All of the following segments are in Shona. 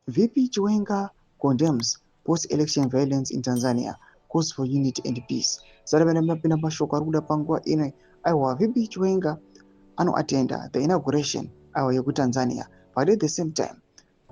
VP Chiwenga condemns post-election violence in Tanzania, calls for unity and peace. Sara vene mapina mashoko ari kuda panguva ino aiwa VP Chiwenga anoatenda the inauguration aiwa yekutanzania, but at the same time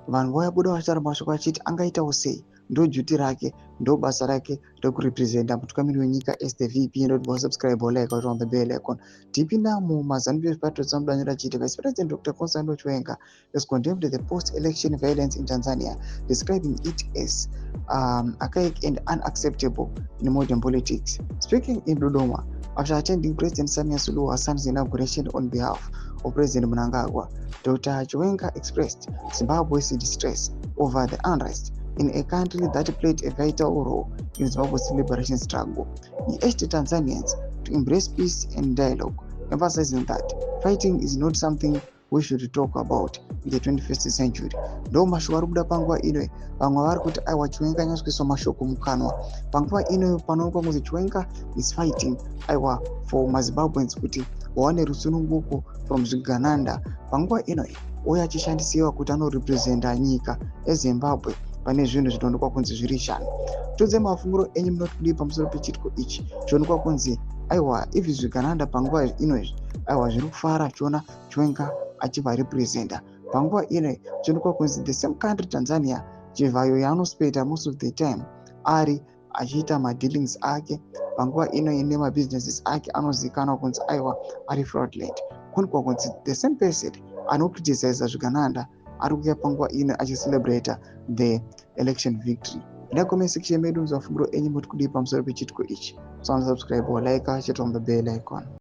vanhu vayabuda vachitaura mashoko achiti angaitawo sei, ndo duty rake, ndo basa rake rekurepresenta mutungamiri wenyika as the VP. Ndoti wasubscribe like on the bell icon. tipinda mumazanupezvi patrotsa mudanyo achiti Vice President Dr. Constantine Chiwenga has condemned the post-election violence in Tanzania, describing it as archaic and unacceptable in modern politics. Speaking in Dodoma after attending President Samia Suluhu Hassan's inauguration on behalf of President Mnangagwa, Dr. Chiwenga expressed Zimbabwe's distress over the unrest in a country that played a vital role in Zimbabwe's liberation struggle. He urged Tanzanians to embrace peace and dialogue, emphasizing that fighting is not something we should talk about in the 21st century. Ndo mashoko ari kuda panguva ino, vamwe vari kuti aiwa Chiwenga anyatsokuiswa mashoko mukanwa. Panguva ino panoonekwa kunzi Chiwenga is fighting aiwa for maZimbabweans kuti waone rusununguko from zvigananda. Panguva ino uye achishandisiwa kuti anorepresenta nyika eZimbabwe pane zvinhu zvinoonekwa kunzi zviri shanu. Tudze mafunguro enyu munoti kudii pamusoro pechitiko ichi chionekwa kunzi aiwa izvi zvigananda panguva ino aiwa zviri kufara chiona Chiwenga achivarepresenta. Panguva ino chionekwa kunzi the same country Tanzania chivhayo yaanospenda most of the time ari achiita madealings ake panguva ino nemabusinesses ake anozivikanwa kunzi aiwa ari fraudulent. Kuonekwa kunzi the same person anokriticize zvigananda ari kuuya panguva ino achicelebrata the election victory. Ida comment section medu muzwa mafunguro enyu muri kudii pamusoro pechitiko ichi. Subscribe or like, hit on the bell icon.